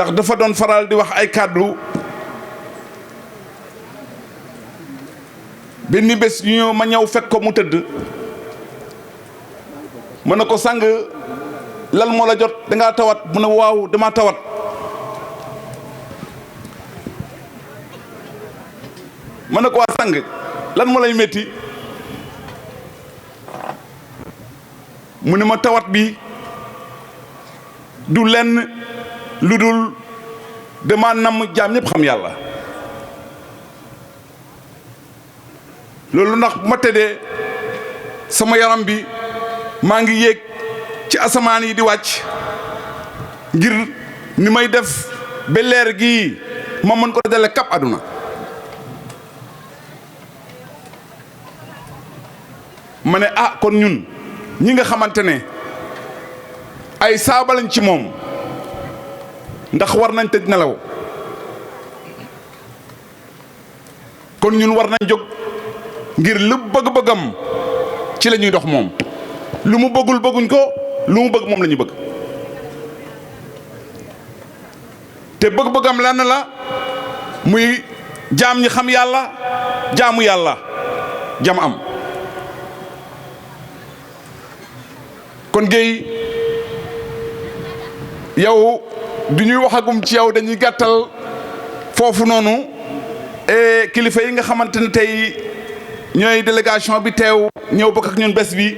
ndax dafa doon faral di wax ay kàddu benn bés ñu ñëw ma ñëw fekk ko mu tëdd ma ne ko sang lan moo la jot dangaa tawat mu ne waaw dama tawat ma ne ko waa sang lan moo lay métti mu ne ma tawat bi du lenn lu dul dama nam jaam ñëpp xam yàlla loolu ndax bu ma tëddee sama yaram bi maa ngi yéeg ci asamaan yi di wàcc ngir ni may def ba leer gii ma mën ko dale kap àdduna ma ne ah kon ñun ñi nga xamante ne ay saaba lañ ci moom ndax war nañ tëj nelaw kon ñun war nañ jóg ngir lu bëgg-bëggam ci la ñuy dox moom lu mu bëggul bëgguñ ko lu mu bëgg moom la ñu bëgg te bëgg-bëggam lenn la muy jaam ñi xam yàlla jaamu yàlla jam am kon Guèye yow du ñuy waxagum ci yow dañuy gàttal foofu noonu kilifa yi nga xamante ne tey ñooy délégation bi teew ñëw bokk ak ñun bés bi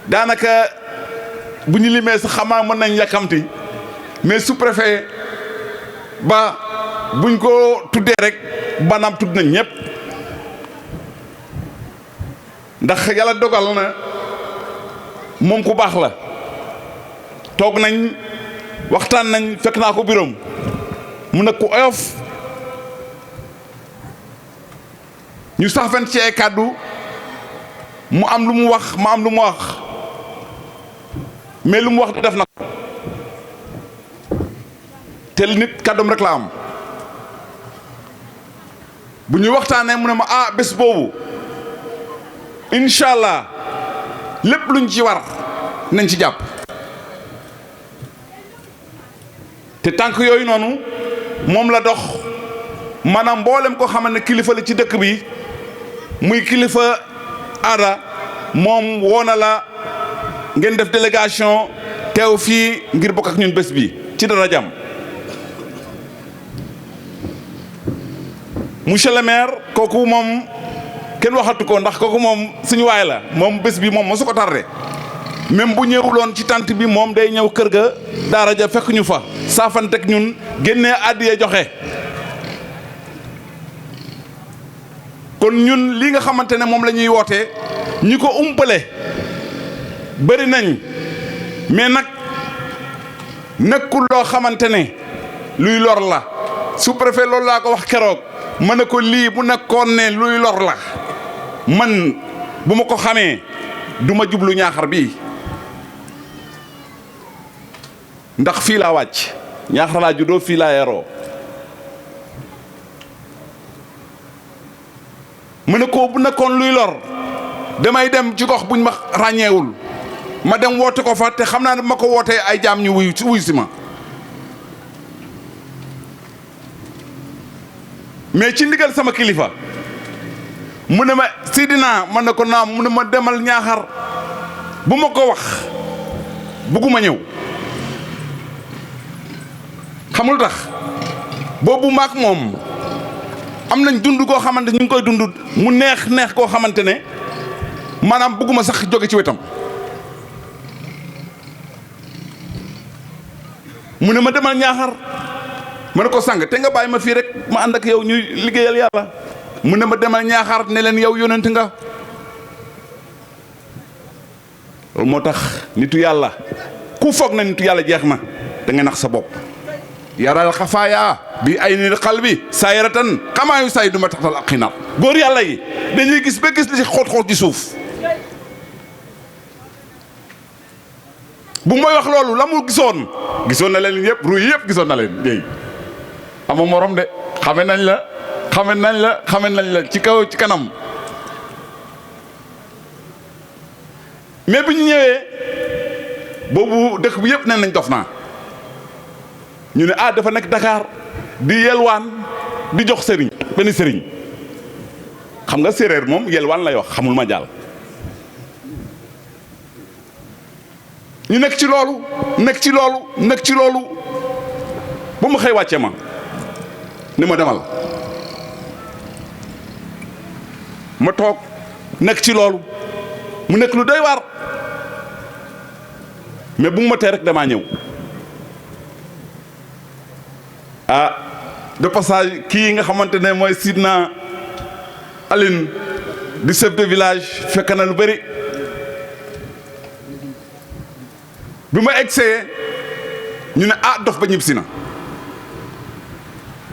daanaka bu ñu limee sax xamaa mën nañ yàkkamti mais sous-préfet ba buñ ko tuddee rek banaam tudd nañ ñëpp ndax yàlla dogal na moom ku baax la toog nañ waxtaan nañ fekk naa ko biroom mu nekk ku oyof ñu sax fen ci ay kàddu mu am lu mu wax ma am lu mu wax mais lu mu wax def na ko te nit kàddoom rek la am bu ñuy waxtaanee mu ne ma ah bés boobu incha allah lépp luñ ci war nañ ci jàpp te tànk yooyu noonu moom la dox maanaam mboolem koo xamante ne kilifa la ci dëkk bi muy kilifa aada moom woona la ngeen def délégation teew fii ngir bokk ak ñun bés bi ci dara jàmm monsieur le maire kooku moom kenn waxatu ko ndax kooku moom suñu waay la moom bés bi moom mosu ko tardé même bu ñëwuloon ci tànt bi moom day ñëw kër ga daara ja fekk ñu fa saafanteeg ñun génnee àddiya joxe kon ñun li nga xamante ne moom la ñuy wootee ñi ko umpale bëri nañ mais nag nekkul loo xamante ne luy lor la sous-préfet loolu laa ko wax keroog ma ne ko lii bu nekkoon ne luy lor la man bu ma ko xamee du ma jublu ñaaxar bii ndax fii laa wàcc ñaaxar laa juddoo fii laa yaroo mu ne ko bu nekkoon luy lor damay dem ci gox buñ ma ràññeewul ma dem woote ko fa te xam naa ne ma ko wootee ay jaam ñu wuy si ma mais ci ndigal sama kilifa mu ne ma Sidina man ne ko naam mu ne ma demal ñaaxar bu ma ko wax bugguma ñëw xamul tax boobu maak moom am nañ dund koo xamante ñu ngi koy dund mu neex koo xamante ne maanaam bugguma sax jóge ci wetam mu ne ma demal ñaaxar ma ne ko sang te nga bàyyi ma fii rek ma ànd ak yow ñuy liggéeyal yàlla mu ne ma demal ñaaxar ne leen yow yonent nga loolu moo tax nitu yàlla ku foog na nitu yàlla jeex na da nga nax sa bopp yaral xafaaya bi ay nil xal bi saayiratan xamaayu saay duma taxtal ak xinaat góor yàlla yi dañuy gis ba gis li ci xóot-xóot ci suuf bu mooy wax loolu la mu gisoon na leen yëpp ruy yëpp gisoon na leen léegi ama morom de xame nañ la ci kaw ci kanam mais bi ñu ñëwee boobu dëkk bi yëpp nee nañ dof naa ñu ne ah dafa nekk Dakar di yelwaan di jox sëriñ benn sëriñ xam nga séeréer moom yelwaan lay wax xamul ma jaal ñu nekk ci loolu nekk ci loolu ba mu xëy wàcce ma ni ma demal ma toog nekk ci loolu mu nekk lu doy waar mais bu mu ma tee rek damaa ñëw ah de passage kii nga xamante ne mooy Sidna Aline di chef de village fekk na lu bëri bi ma egsee ñu ne ah dof ba ñib si na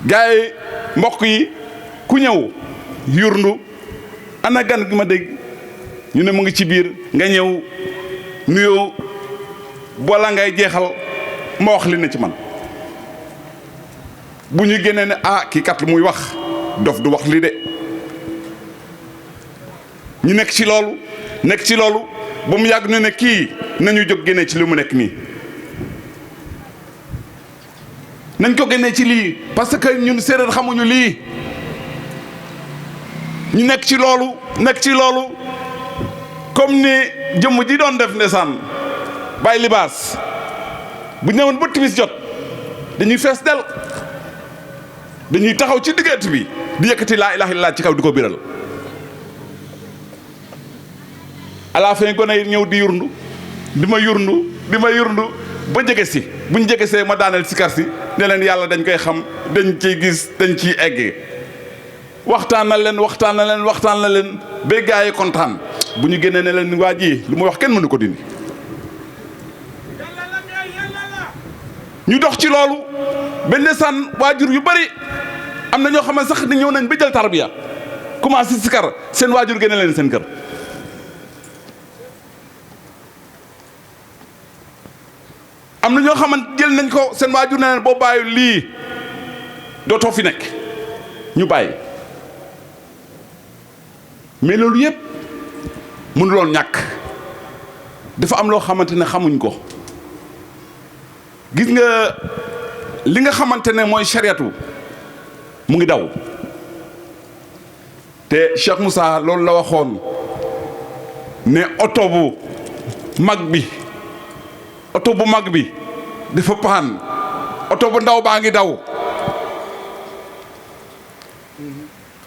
gars yi mbokk yi ku ñëw yurndu ana gan gi ma dégg ñu ne mu ngi ci biir nga ñëw nuyoo bala ngay jeexal ma wax li ne ci man bu ñu génnee ne ah kii kat lu muy wax dof du wax li de ñu nekk ci loolu ba mu yàgg ñu ne kii nañu jóg génnee ci li mu nekk nii nañ ko génnee ci lii parce que ñun séeréer xamuñu lii ñu nekk ci loolu comme ni jëmm ji doon def ndeysaan bàyyi libaas bu ñëwoon ba timis jot dañuy fees del dañuy taxaw ci diggante bi di yëkkati laa ilaaha illallaah ci kaw di ko biral à la fin gone yi ñëw di ma yurndu ba jege si buñ jege see ma daaneel sikar si ne leen yàlla dañ koy xam dañ ciy gis dañ ciy eggee waxtaan na leen ba gaa yi kontaan bu ñu génnee ne leen waa ji lu mu wax kenn mënu ko dindi ñu dox ci loolu benn sànn waajur yu bari am na ñoo xam ne sax ni ñëw nañ ba jël tarbiya commencé sikar seen waajur génne leen seen kër am na ñoo xamante jël nañ ko seen waajur ne leen boo bàyyi lii dootoo fi nekk ñu bàyyi mais loolu yëpp mënuloon ñàkk dafa am loo xamante ne xamuñ ko gis nga li nga xamante ne mooy chariatu mu ngi daw te Cheikh Moussa loolu la waxoon ne oto bu mag bi dafa paan oto bu ndaw baa ngi daw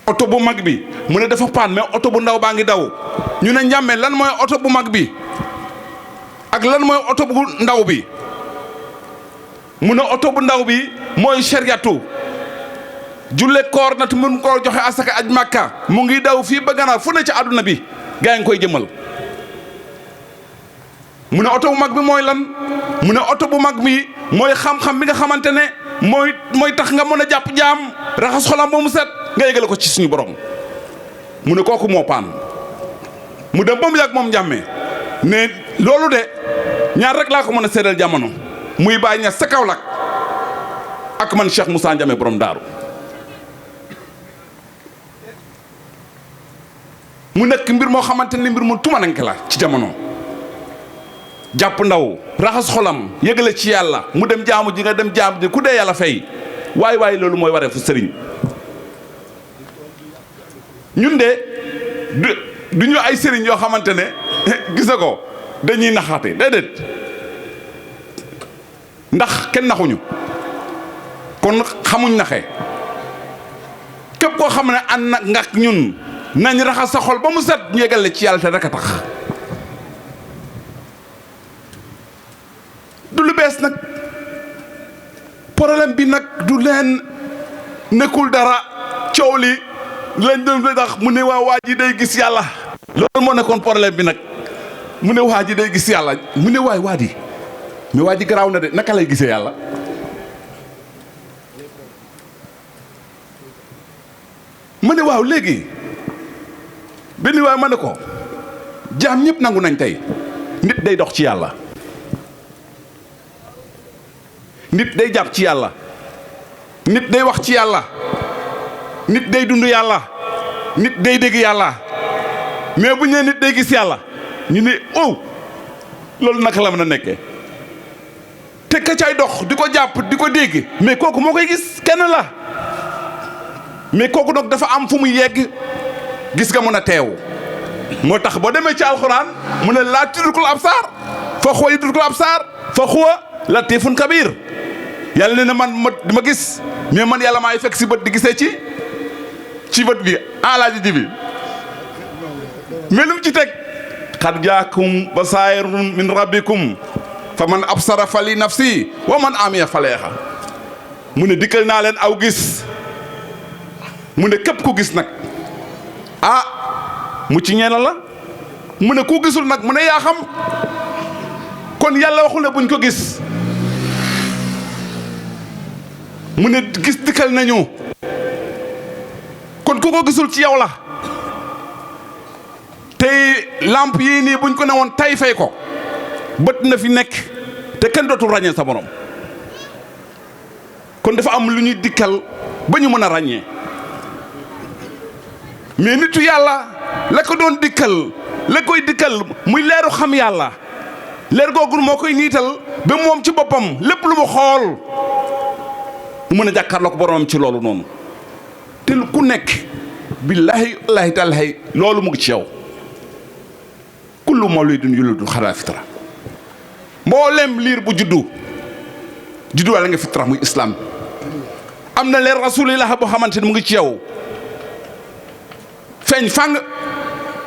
oto bu mag bi mu ne dafa paan mais oto bu ndaw baa ngi daw ñu ne njàmme lan mooy oto bu mag bi ak lan mooy oto bu ndaw bi mu ne oto bu ndaw bi mooy chariatu julle koor nat mun koo joxe asaka aj Makka mu ngi daw fii ba Ganaar fu ne ci àdduna bi gaa ngi koy jëmal mu ne oto bu mag bi mooy lan mu ne oto bu mag bi mooy xam-xam bi nga xamante ne mooy tax nga mën a jàpp jaam raxas xolam ba mu set nga yëgale ko ci suñu borom mu ne kooku moo paan mu dem ba mu yàgg moom njàmmee ne loolu de ñaar rek laa ko mën a seedal jamono muy Baay Ñas sa Kaolack ak man Cheikh Moussa Ndiamé borom daaru mu nekk mbir moo xamante ne mbir mu tumananke la ci jamono jàpp ndaw raxas xolam yëgale ci yàlla mu dem jaamu ji nga dem jaamu ji ku dee yàlla fay waaye loolu mooy waree fu sëriñ ñun de du ñu ay sëriñ yoo xamante ne gisa ko dañuy naxaate déedéet ndax kenn naxuñu kon xamuñ naxe képp koo xam ne ànd nag nga ñun nañ raxas sa xol ba mu set ñu yëgale ci yàlla te rek a tax du lu bees nag problème bi nag du leen nekkul dara coow li lañ doon tax mu ne waa ji day gis yàlla loolu moo nekkoon problème bi nag mu ne waa ji day gis yàlla mu ne waay waa ji mais waa ji garaaw na de naka lay gisee yàlla ma ne waaw léegi benn waay ma ne ko jaam ñëpp nangu nañ tey nit day dox ci yàlla nit day jàpp ci yàlla nit day wax ci yàlla nit day dund yàlla nit day dégg yàlla mais bu ñu nee nit day gis yàlla ñu ne oh loolu naka la mën a nekkee te ka cay dox di ko jàpp di ko dégg mais kooku moo koy gis kenn la mais kooku nag dafa am fu mu yegg gis nga mën a teew moo tax boo demee ci alxuraan mu ne laa tudrikul absaar fa huwa yudrikul absaar fa huwa latifun kabir yàlla ne na man ma gis mais man yàlla maay fekk si bët di gisee ci bët bi alaaji ji bi mais lu mu ci teg xad jaakum basairun min rabbikum fa man absara fa li nafsi wa man amiya faleexa mu ne dikkal naa leen aw gis mu ne képp ku gis nag mu ci ñeena la mu ne ku gisul nag mu ne yaa xam kon yàlla waxul ne buñ ko gis mu ne gis dikkal nañu kon ku ko gisul ci yow la tey lamp yii nii buñ ko ne woon tay fay ko bët na fi nekk te kenn dootul ràññee sa borom kon dafa am lu ñuy dikkal ba ñu mën a ràññee mais nitu yàlla la ko doon dikkal la koy dikkal muy leeru xam yàlla leer googu moo koy niital ba moom ci boppam lépp lu mu xool mu mën a jàkkaarloo ko boromam ci loolu noonu te ku nekk billaahi wallaahi taalaahi loolu mu ngi ci yow kullu mawlidin yuladu xalaa fitra mboolem liir bu juddu wala nga fitra muy islam am na leer rasulillah boo xamante ne mu ngi ci yow feeñ fang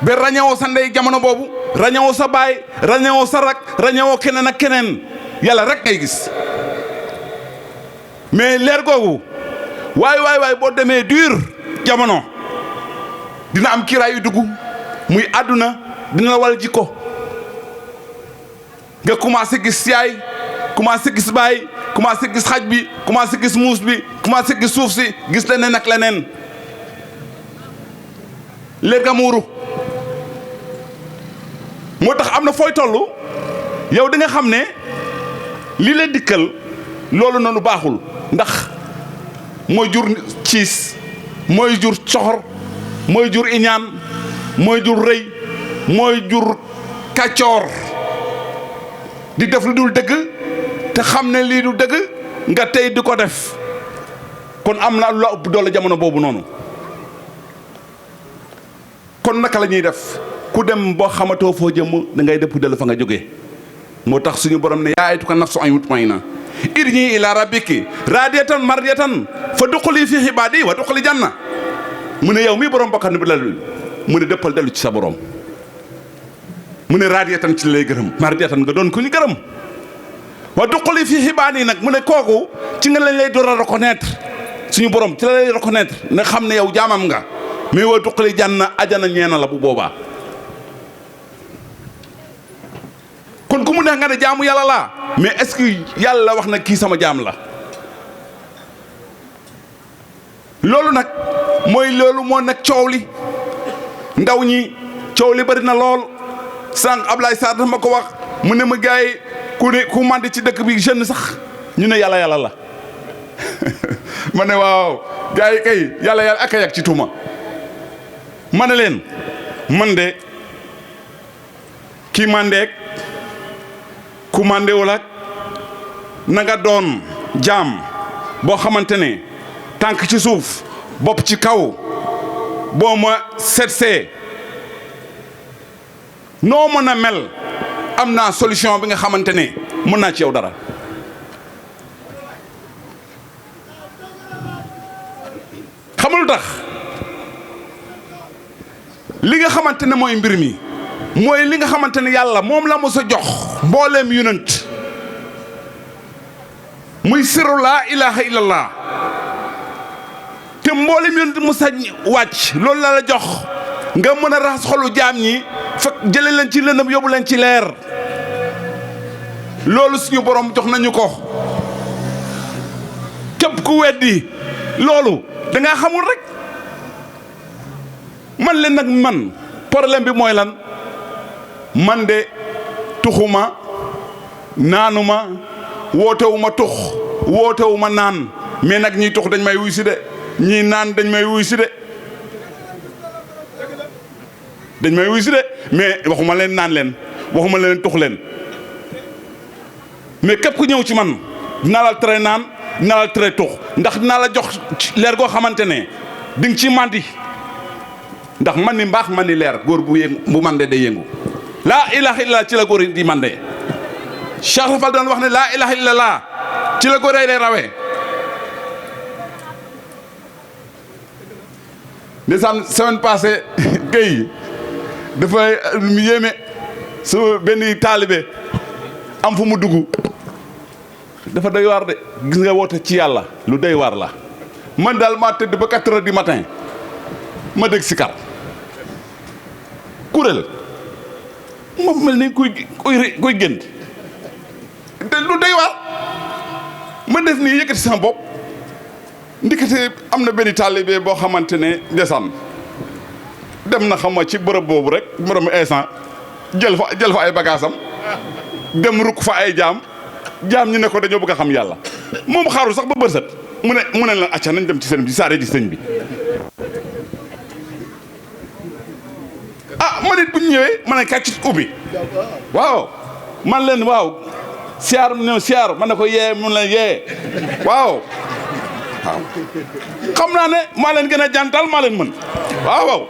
ba ràññewoo sa ndey jamono boobu ràññewoo sa baay ràññewoo sa rak ràññewoo keneen ak keneen yàlla rek ngay gis mais leer googu waay boo demee dur jamono dina am kiiraay yu dugg muy àdduna dina la wal jikko nga commencé gis yaay commencé gis baay commencé gis xaj bi commencé gis muus bi commencé gis suuf si gis leneen ak leneen leer ga muuru moo tax am na fooy toll yow di nga xam ne lii la dikkal loolu noonu baaxul ndax mooy jur ciis mooy jur coxor mooy jur iñaan mooy jur rëy mooy jur kàccoor di def lu dul dëgg te xam ne lii du dëgg nga tey di ko def kon am na lu ëpp doole jamono boobu noonu kon naka la ñuy def ku dem boo xamatoo foo jëm da ngay dëpp dellu fa nga jógee moo tax suñu borom ne yaa ayyatuha nafsu mutmainna irji ila rabbiki radiyatan mardiyatan fa duxuli fi ibaadi wa duxuli janna mu ne yow mii borom bakkan bi dellu mu ne dëppal dellu ci sa borom mu ne radiyatan ci lay gërëm mardiyatan nga doon ku ñu gërëm wa duxuli fi ibaadi nag mu ne kooku ci nga lañ lay door a reconnaître suñu borom ci la lay reconnaître ne xam ne yow jaamam nga mais wa duxuli janna ajana ñeena la bu boobaa kon ku mu neex nga ne jaamu yàlla laa mais est-ce que yàlla wax na kii sama jaam la loolu nag mooy loolu moo nag coow li ndaw ñi coow li bari na lool sànq Ablaye Sarr dafa ma ko wax mu ne ma gars yi ku màndi ci dëkk bi jeune sax ñu ne yàlla la ma ne waaw gars yi kay yàlla ak a yàgg ci tuuma ma ne leen man de kii màndeek ku màndewul ak na nga doon jaam boo xamante ne tànk ci suuf bopp ci kaw boo ma seetsee noo mën a mel am naa solution bi nga xamante ne mën naa ci yow dara xamul tax li nga xamante ne mooy mbir mi mooy li nga xamante ne yàlla moom la mos a jox mbooleem yonent muy siru laa ilaha illallah te mbooleem yonent mos a wàcc loolu la la jox nga mën a raxas xolu jaam ñi fekk jële leen ci lëndëm yóbbu leen ci leer loolu suñu borom jox nañu ko képp ku weddi loolu da ngaa xamul rek man leen nag man problème bi mooy lan man de tuxuma naanuma wootewuma tux wootewuma naan mais nag ñiy tux dañ may wuy si de ñii naan dañ may wuy si de dañ may wuy si de mais waxuma leen naan leen waxuma leen tux leen mais képp ku ñëw ci man dinaa la tere naan dinaa la tere tux ndax dinaa la jox leer goo xamante ne di nga ci mandi ndax man ni mbaax man ni leer góor bu yëngu bu mande day yëngu laa ilaha illallah ci la góor yi di mande Cheikh Rafal doon wax ne laa ilaha illallah ci la góor yi lay rawee ndeysaan semaine passée Guèye dafay yéeme su benn taalibe am fu mu dugg dafa doy waar de gis nga woote ci yàlla lu doy waar la man daal maa tëdd ba 4 heures du matin ma dégg sikar kuréel ma mel ni kuy gént te lu doy waar ma def nii yëkkati sama bopp ndikate am na benn taalibe boo xamante ne ndeysaan dem na xam ma ci bërëb boobu rek borom instant jël fa ay bagaasam dem rukk fa ay jaam ñi ne ko dañoo bëgg a xam yàlla moom xaarul sax ba bërsët mu ne la acca nañ dem ci sëñ bi saare di sëñ bi ah ma nit bu ñu ñëwee ma ne kàcc ubbi waaw man leen waaw siyaar ma ne ko yee mun leen yee waaw xam naa ne maa leen gën a jantal maa leen mën waaw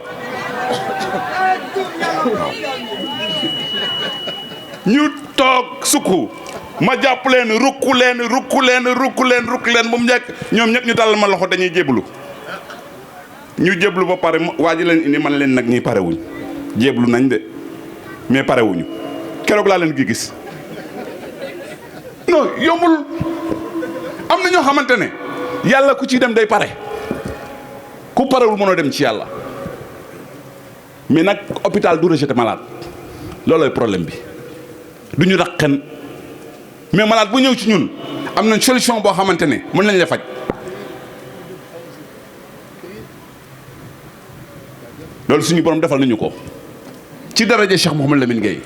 ñu toog sukku ma jàpp leen rukku leen ba mu njëkk ñoom ñëpp ñu dalal ma loxo dañuy jéblu ñu jéblu ba pare waa ji leen indi man leen nag ñi parewuñ jéblu nañ de mais parewuñu keroog laa leen gi gis non yombul am na ñoo xamante ne yàlla ku ci dem day pare ku parewul mënoo dem ci yàlla mais nag hôpital du rejeter malade loolooy problème bi du ñu raqen mais malade bu ñëw ci ñun am nañ solution boo xamante ne mën nañ la faj loolu suñu borom defal nañu ko ci daraja Cheikh Mouhamadou Lamine Gueye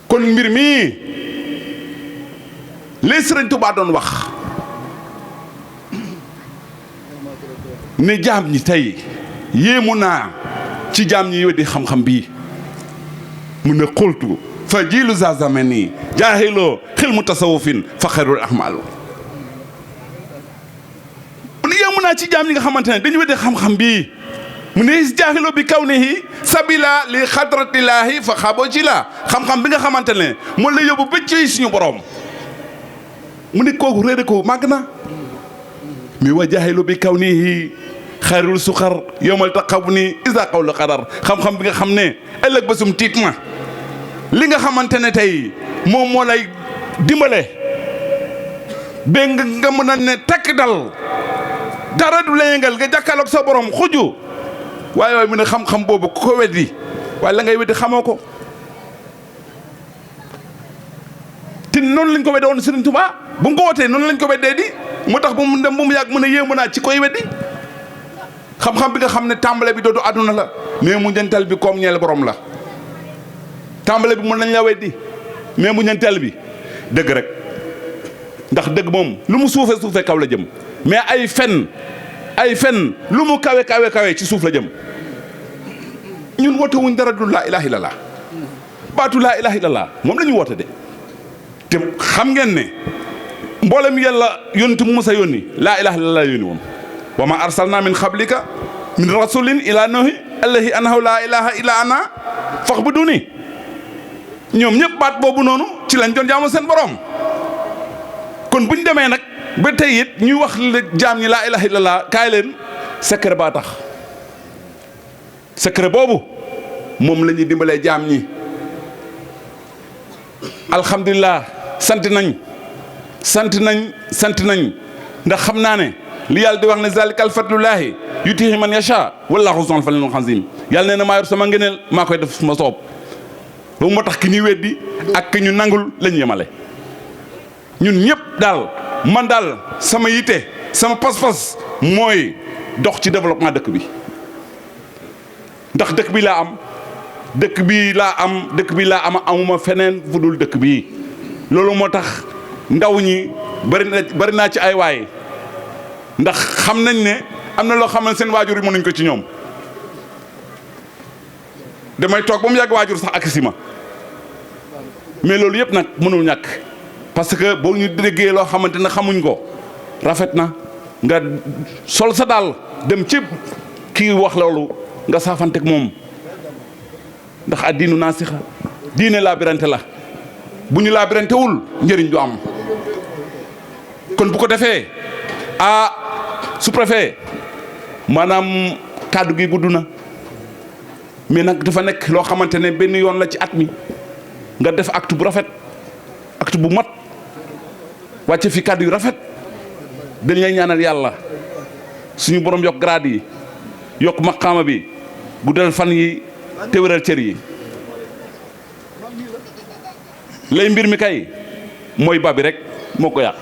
kon mbir mi li Sëriñ Tuubaa doon wax ne jaam ñi tey yéemu naa ci jaam ñi weddi xam-xam bii mu ne xultu fa jiilu za zamani jaahiloo xilmu tasawufin fa xayrul ahmaalu mu ne yéemu naa ci jaam ñi nga xamante ne dañu weddi xam-xam bii mu ne jaahiloo bi kawnihi sabila li xadratillaahi fa xaaboo ci la xam-xam bi nga xamante ne moo la yóbbu ba ci suñu borom mu ne kooku réere ko màgg na mi wa jaahiloo bi kawnihi xayrul suxar yowmal taqaw ni isa qawlu xadar xam-xam bi nga xam ne ëllëg ba sum tiit ma li nga xamante ne tey moom moo lay dimbale ba nga mën a ne takk dal dara du la yëngal nga jàkkaarloog sa borom xuju waaye mu ne xam-xam boobu ku ko weddi waaye la ngay weddi xamoo ko te noonu lañ ko weddee woon Sëriñ Tuubaa bu nga ko wootee noonu lañ ko weddee di moo tax ba mu dem ba mu yàgg mu ne yéemu naa ci koy weddi xam-xam bi nga xam ne tàmbale bi doodu àdduna la mais mu njëntal bi comme ñeel borom la tàmbale bi mën nañ la weddi mais mu njëntal bi dëgg rek ndax dëgg moom lu mu suufe kaw la jëm mais ay fen lu mu kawe ci suuf la jëm ñun woote wuñ dara du laa ilaha illallah baatu laa ilaha illallah moom la ñu woote de te xam ngeen ne mboolem yàlla yónni mu musa yónni laa ilaha illallah yónni woon wa ma arsalna min qablika min rasulin ila nuhi allahi annahu laa ilaha illa ana fa'buduni ñoom ñëpp baat boobu noonu ci lañ doon jaamu seen borom kon buñ demee nag ba tey it ñuy wax la jaam ñi laa ilaha illallah kaay leen secret baa tax secret boobu moom la ñuy dimbalee jaam ñi alhamdulilah sant nañ ndax xam naa ne li yàlla di wax ne zalikal fadlullahi yutihi man yasha wallahu zul fadlil azim yàlla nee na maa yor sama ngëneel maa koy def ma soob loolu moo tax ki ñuy weddi ak ki ñu nangul lañ yemale ñun ñëpp daal man daal sama yite sama pas-pas mooy dox ci développement dëkk bi ndax dëkk bi laa am amuma feneen fu dul dëkk bii loolu moo tax ndaw ñi bari naa ci ay waay ndax xam nañ ne am na loo xam ne seen waajur yi mënuñ ko ci ñoom damay toog ba mu yàgg waajur sax ak si ma mais loolu yëpp nag mënul ñàkk parce que boo ñu déggee loo xamante ne xamuñ ko rafet na nga sol sa daal dem ci kii wax loolu nga saafanteeg moom ndax addiinu naasixa diine laabirante la bu ñu laabirantewul njëriñ du am kon bu ko defee sous-préfet maanaam kàddu gi gudd na mais nag dafa nekk loo xamante ne benn yoon la ci at mi nga def acte bu rafet acte bu mat wàcce fi kàddu yu rafet dañ lay ñaanal yàlla suñu borom yokk grade yi yokk maqaama bi guddal fan yi te wéral cër yi lay mbir mi kay mooy ba bi rek moo ko yàq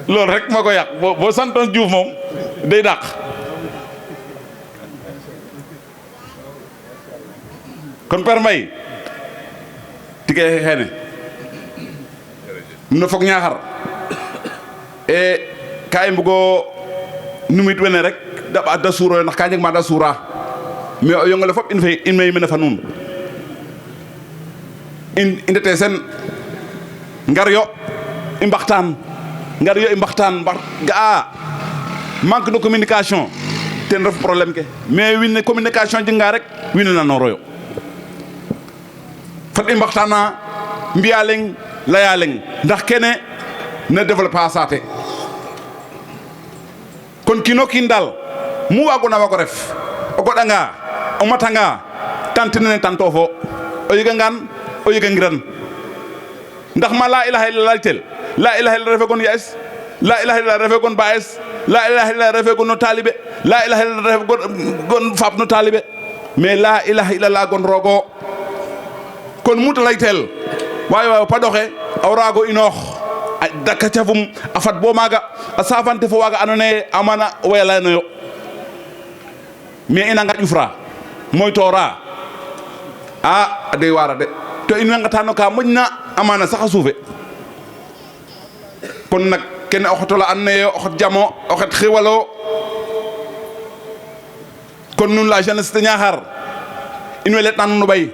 loolu rek moo ko yàq boo santoon Diouf moom day dàq kon Père Mbaye tigee xeene mun na foog ñaaxar e ka i mbugo numit wene rek da suuro ndax ka jeg ma da suura mais o yongole fop in may mene fa nuun i ndete sen ngar yo i mbaxtaan ga'a manque de communication ten ref problème ke mais wiin ne communication jega rek wiin we nanoro yo fat i mbaxtaana mbiya leŋ laya leŋ ndax kene na développer a saate kon kiino kiin daal mu waagona waag o ref o goɗanga o matanga tante nene tanto fo o yegangaan o yegangiran ndax ma la ilaha illallah tel la ilaha illallah refe gon yaes la ilaha illallah refe gon baes la ilaha illallah refe gon no talibe la ilaha illallah refe gon faap no talibe mais la ilaha illallah gon rogo kon muta laytel waay paɗoxe a waraago inoox a daka cafum a fad bo maaga a safante fo waaga andoona yee amana way layanoyo mais i nanga ƴufra moytoora a doy waar de to in way nqetano ka moƴna amana sax a suufe kon nag kene o xot ola andoona yee o xot jamo o xot xiwalo kon nun la jeunesse de Niakhar in way letna nuun o ɓay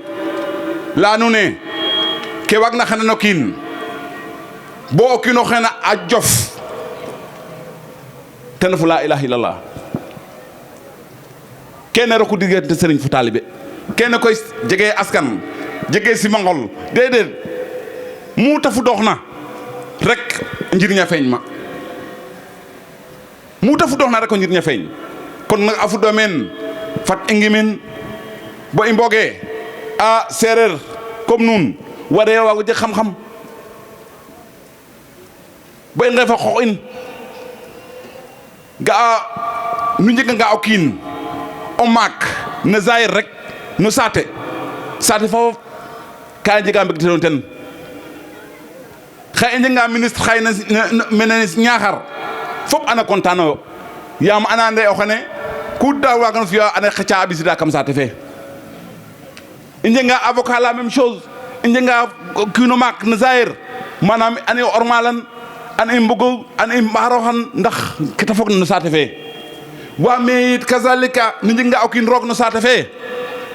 laya nuun ee ke waagna xendan o kiin bo o kiin oxeene a jof ten refu la ilaha illallah kene roku diggante sëriñ fu taalibe kene koy jege askan jege simangol déedéet mu tafu dox na rek njiriña feeñ ma mu tafu dox na rek o njiriña feeñ kon nag a fudo meen fat i ngimin bo i mboge a séeréer comme nun waree waago jeg xam-xam bo i ngefa xoox in ga'a nu njeganga o kiin o maak no zahir rek no saate foof ka i njega mbegteloon ten xaye i njeganga ministre xaye mene Niakhar fop ana content noyo yaam ana ande o xene ku da waagano fi'a ane xeca a ɓisida kam saate fe i njeganga avocat la même chose i njeganga kiino maak no zahir manam ane ormalan an i mbugo an i mbaroxan ndax kete fog na no saate fe wa me yit kazalika nu njeganga o kiin roog no saate fe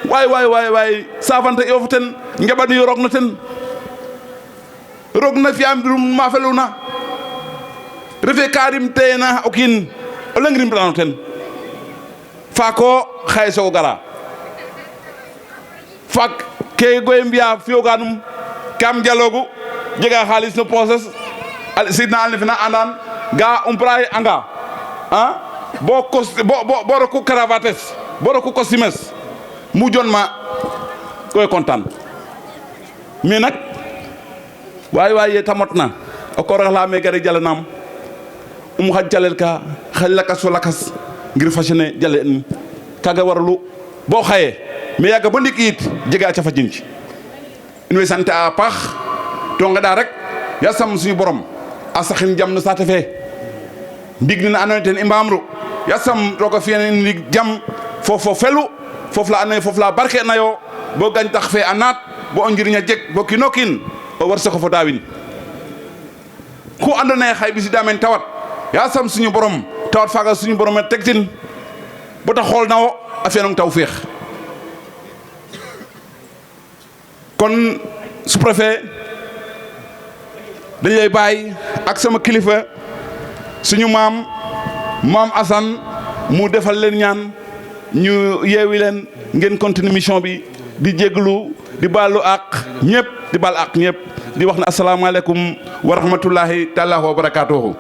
waay safante yo fo ten ngeɓanu yo roog no ten roog na fi'a mbirum ma feluna refe ka rim teena o kiin o leŋ rimtano ten faako xaye sogo gara faak ke goye mbiya fi'oga num kam jaloogu jega xaalis no poses sidna al ne fina andan ga umpra anga bo roku cravates bo roku costumes mu jon ma koy kontaan mais nag waay ye tamotna o koor la me gari jalanam xaj jalel ka xaj lakas fo lakas ngir fashione jale en kaga waralu bo xaye mais yàgga bo ndik it jega a cafa jinj in way sant a paax to ngeɗa rek yasam suñu borom a saxin jam no saate fe ndig nene andoona yee ten i mbamru yasam roog a fi'an ndig jam fofo felu fof la andoona yee fof la barke nayo bo gañtax fe a naat bo o njiriñ a jeg bo kiin o kiin o warsak fo daawin ku andoona yee xaye ɓisiida meen tawat yasam suñu borom tawat faaga suñu borom a tegtin bo ta xool na wo a fi'anong taw feex kon sous-préfet dañ lay bàyyi ak sama kilifa suñu maam Assane mu defal leen ñaan ñu yeewi leen ngeen continuer mission bi di jéglu di baalu àq ñëpp di baal àq ñëpp di wax ne asalaamaaleykum wa rahmatullahi taala wa barakaatuhu